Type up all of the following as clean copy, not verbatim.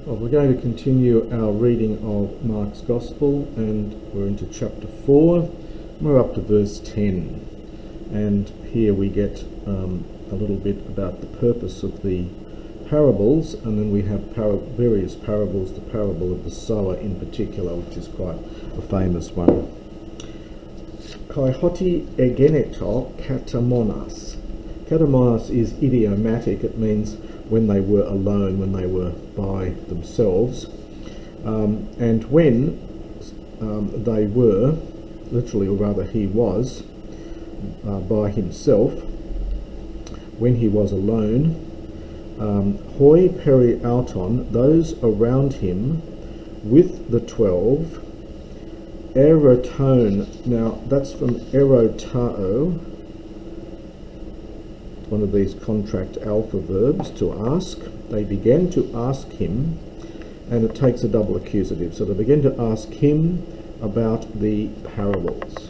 Well, we're going to continue our reading of Mark's Gospel, and we're into chapter 4. We're up to verse 10, and here we get a little bit about the purpose of the parables, and then we have various parables, the parable of the sower in particular, which is quite a famous one. Kai hoti egeneto katamonas. Katamonas is idiomatic. It means when they were alone, when they were by themselves. And when they were, literally, or rather he was, by himself, when he was alone, hoi peri auton, those around him with the 12, erotone. Now that's from erotao, one of these contract alpha verbs, to ask. They began to ask him, and it takes a double accusative, so they began to ask him about the parables.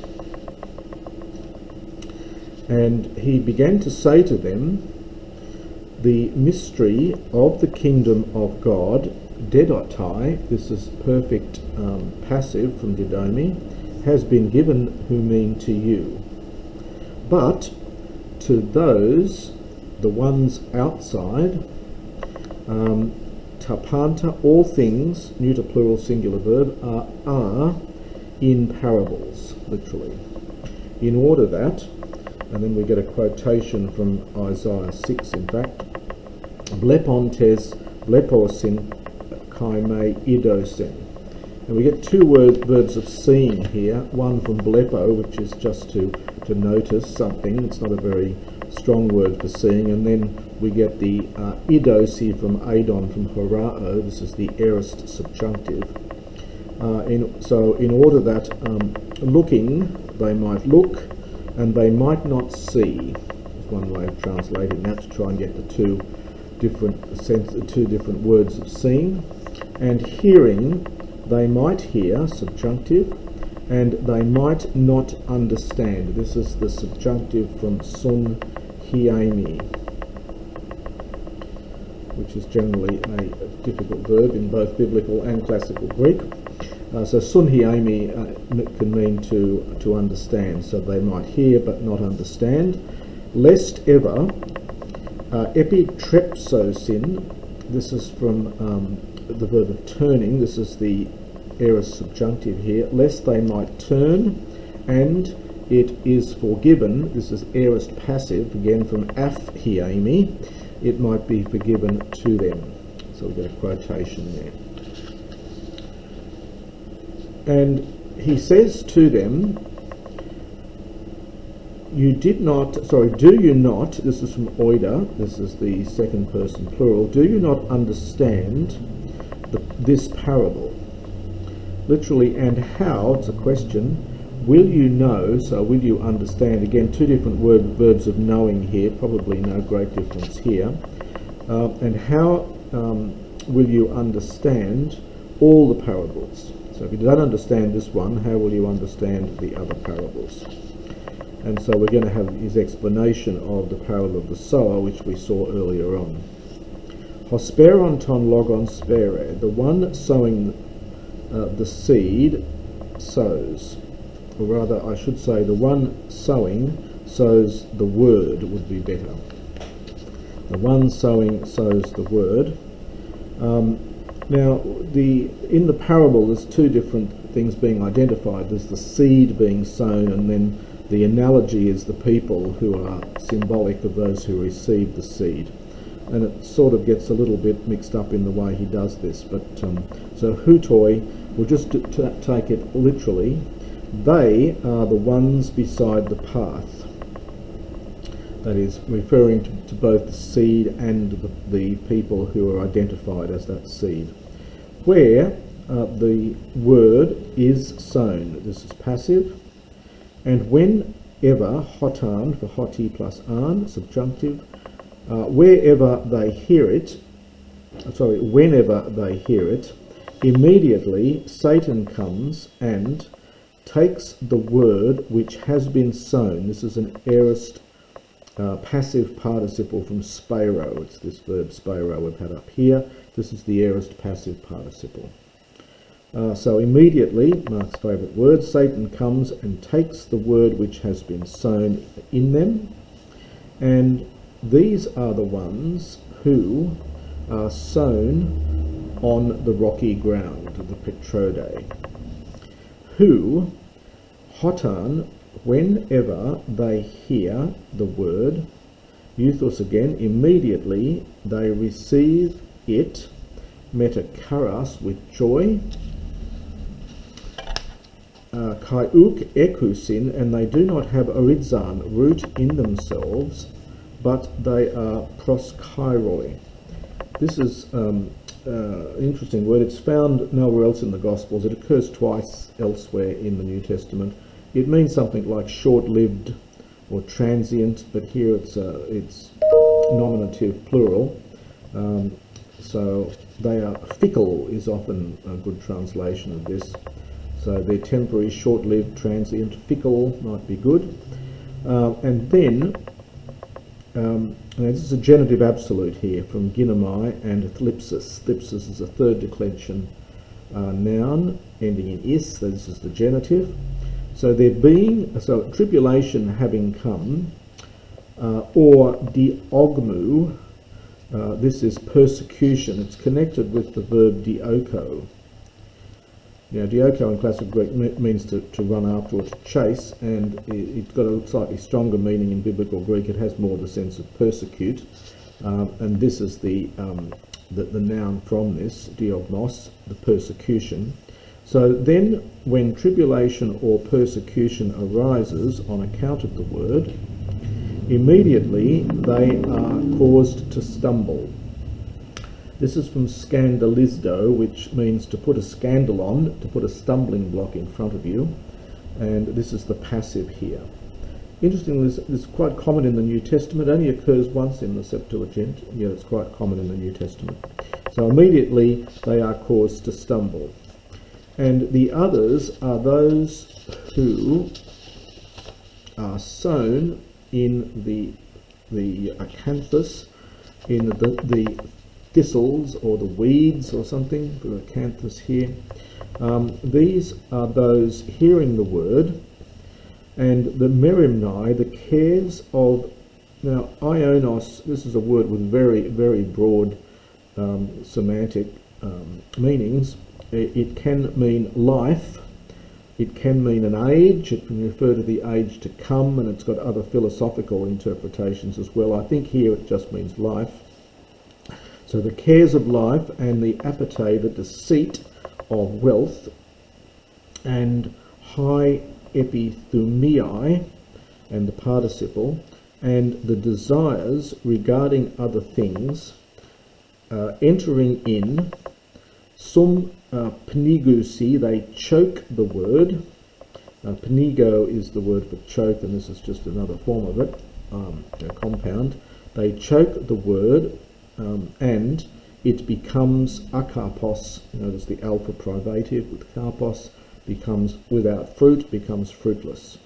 And he began to say to them, the mystery of the kingdom of God, dedotai, this is perfect passive from didomi, has been given who mean to you. But to those, the ones outside, tapanta, all things, neuter plural singular verb, are in parables, literally. In order that, and then we get a quotation from Isaiah 6, in fact, blepontes, bleposin, kaime idosen. And we get two verbs of seeing here, one from blepo, which is just to notice something. It's not a very strong word for seeing. And then we get the idosi from adon, from horao. This is the aorist subjunctive. So in order that looking, they might look, and they might not see. Is one way of translating that, to try and get the two different words of seeing. And hearing, they might hear, subjunctive, and they might not understand. This is the subjunctive from sun hiemi, which is generally a difficult verb in both biblical and classical Greek. So sun hiemi can mean to understand, so they might hear but not understand. Lest ever, epitrepsosin, this is from the verb of turning, this is the aorist subjunctive here, lest they might turn, and it is forgiven, this is aorist passive, again from aphiemi, it might be forgiven to them. So we get a quotation there. And he says to them, do you not, this is from oida, this is the second person plural, do you not understand this parable? Literally, and how, it's a question, will you know, so will you understand, again two different verbs of knowing here, probably no great difference here, and how will you understand all the parables? So if you don't understand this one, how will you understand the other parables? And so we're going to have his explanation of the parable of the sower, which we saw earlier on. Hosperon ton logon spere, the one sowing the seed sows, or rather I should say the one sowing sows the word would be better. The one sowing sows the word. Now in the parable there's two different things being identified. There's the seed being sown, and then the analogy is the people who are symbolic of those who receive the seed. And it sort of gets a little bit mixed up in the way he does this, but so hutoi, we'll just take it literally. They are the ones beside the path. That is referring to both the seed and the people who are identified as that seed. Where the word is sown. This is passive. And whenever, hotan for hoti plus an, subjunctive, whenever they hear it, immediately Satan comes and takes the word which has been sown. This is an aorist passive participle from spero. It's this verb spero we've had up here. This is the aorist passive participle. So immediately, Mark's favourite word, Satan comes and takes the word which has been sown in them, and these are the ones who are sown on the rocky ground, the Petrode, who, hotan, whenever they hear the word, euthos again, immediately they receive it, metakaras, with joy, kaiuk ekusin, and they do not have oridzan, root in themselves, but they are proskairoi. This is interesting word. It's found nowhere else in the Gospels. It occurs twice elsewhere in the New Testament. It means something like short-lived or transient, but here it's nominative plural. So they are fickle is often a good translation of this. So they're temporary, short-lived, transient, fickle might be good. And then, this is a genitive absolute here from ginomai and thlipsis. Thlipsis is a third declension noun ending in is, so this is the genitive. So tribulation having come, or diogmu, this is persecution. It's connected with the verb dioko. Now, dioko in classical Greek means to run after or to chase, and it's got a slightly stronger meaning in biblical Greek. It has more the sense of persecute, and this is the noun from this, diogmos, the persecution. So then, when tribulation or persecution arises on account of the word, immediately they are caused to stumble. This is from scandalizo, which means to put a scandal on, to put a stumbling block in front of you, and this is the passive here. Interestingly, this is quite common in the New Testament. It only occurs once in the Septuagint, yet it's quite common in the New Testament. So immediately they are caused to stumble. And the others are those who are sown in the acanthus, in the thistles or the weeds or something, for acanthus here. These are those hearing the word, and the merimnai, the cares of, now ionos, this is a word with very, very broad semantic meanings. It can mean life, it can mean an age, it can refer to the age to come, and it's got other philosophical interpretations as well. I think here it just means life. So the cares of life and the appetite, the deceit of wealth, and high epithumii, and the participle, and the desires regarding other things, entering in, sum pnigusi, they choke the word. Pnigo is the word for choke, and this is just another form of it, a compound. They choke the word, and it becomes akarpos. Notice the alpha privative with karpos, becomes without fruit, becomes fruitless.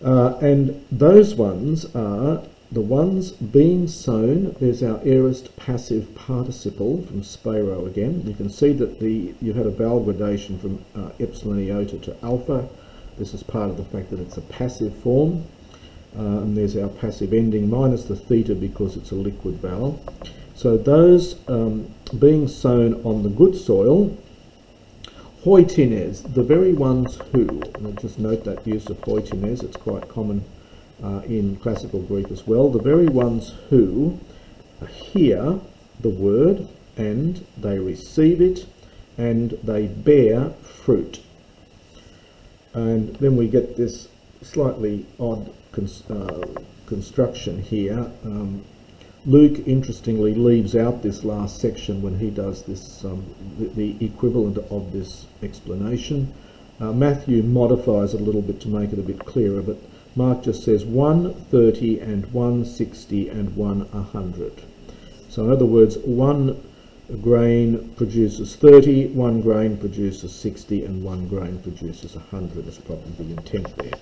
And those ones are the ones being sown. There's our aorist passive participle from spero again. You can see that you had a vowel gradation from epsilon iota to alpha. This is part of the fact that it's a passive form. And there's our passive ending minus the theta because it's a liquid vowel. So those being sown on the good soil, hoitines, the very ones who, and I'll just note that use of hoitines, it's quite common in classical Greek as well, the very ones who hear the word and they receive it and they bear fruit. And then we get this slightly odd construction here. Luke interestingly leaves out this last section when he does this, the equivalent of this explanation. Matthew modifies it a little bit to make it a bit clearer, but Mark just says 130 and 160 and 100. So in other words, one grain produces 30, one grain produces 60, and one grain produces 100 is probably the intent there.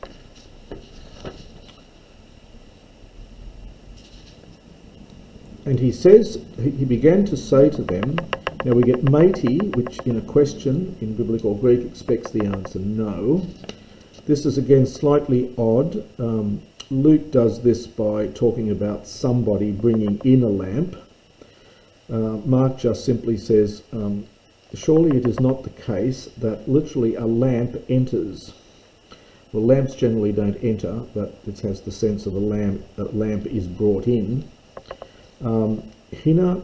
And he says, he began to say to them, now we get mati, which in a question in Biblical Greek expects the answer no. This is again slightly odd. Luke does this by talking about somebody bringing in a lamp. Mark just simply says, surely it is not the case that literally a lamp enters. Well, lamps generally don't enter, but it has the sense of a lamp is brought in. Hina,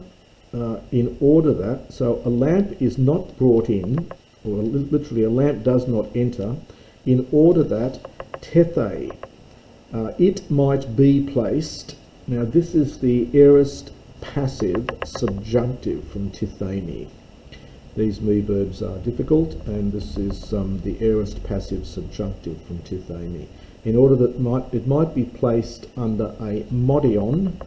in order that, so a lamp is not brought in, or literally a lamp does not enter, in order that tethe, it might be placed. Now this is the aorist passive subjunctive from tithemi. These me verbs are difficult, and this is the aorist passive subjunctive from tithemi. In order that it might be placed under a modion.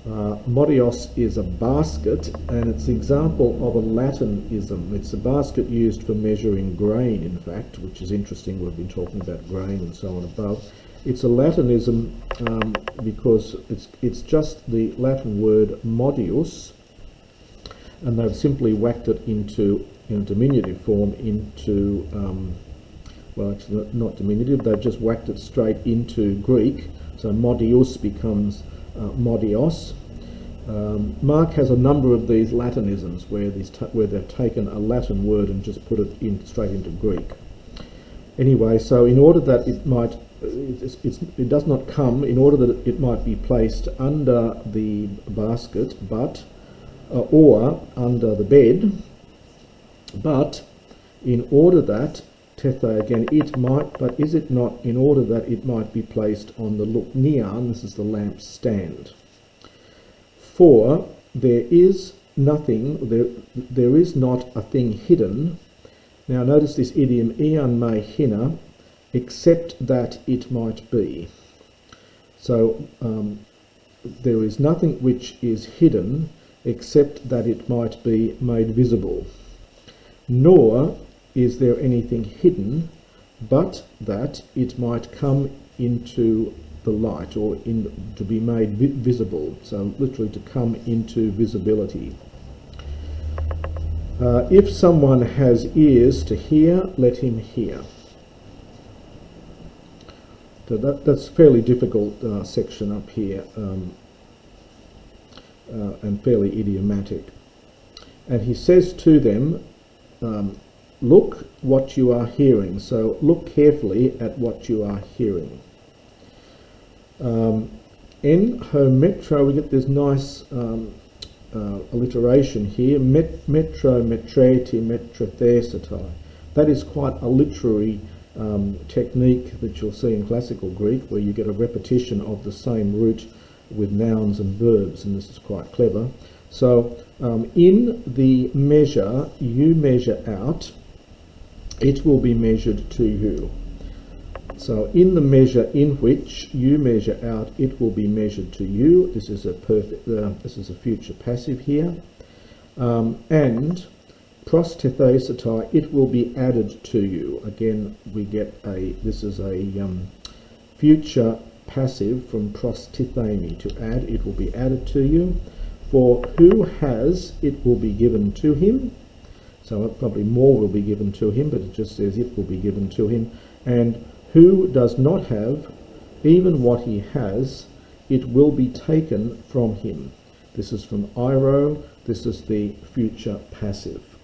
Modios is a basket, and it's an example of a Latinism. It's a basket used for measuring grain, in fact, which is interesting. We've been talking about grain and so on above. It's a Latinism because it's just the Latin word modius, and they've simply whacked it into, in diminutive form, into, well, actually not diminutive, they've just whacked it straight into Greek, so modius becomes modios. Mark has a number of these Latinisms where they've taken a Latin word and just put it in straight into Greek. Anyway, so in order that it might, it does not come, in order that it might be placed under the basket, but or under the bed, but in order that tethe again, it might, but is it not in order that it might be placed on the luknian, this is the lamp stand. For there is nothing, there is not a thing hidden. Now notice this idiom, ian me hina, except that it might be. So there is nothing which is hidden except that it might be made visible. Nor is there anything hidden, but that it might come into the light, or to be made visible. So literally to come into visibility. If someone has ears to hear, let him hear. So that's a fairly difficult section up here, and fairly idiomatic. And he says to them, look what you are hearing. So look carefully at what you are hearing. En hometro, we get this nice alliteration here, metro, metreti, metrothesetai. That is quite a literary technique that you'll see in classical Greek, where you get a repetition of the same root with nouns and verbs, and this is quite clever. So in the measure you measure out, it will be measured to you. So in the measure in which you measure out, it will be measured to you. This is a perfect. This is a future passive here, and prosthethesetai, it will be added to you. Again, we get a. This is a future passive from prostithemi, to add. It will be added to you. For who has, it will be given to him. So probably more will be given to him, but it just says it will be given to him. And who does not have, even what he has, it will be taken from him. This is from Iro. This is the future passive.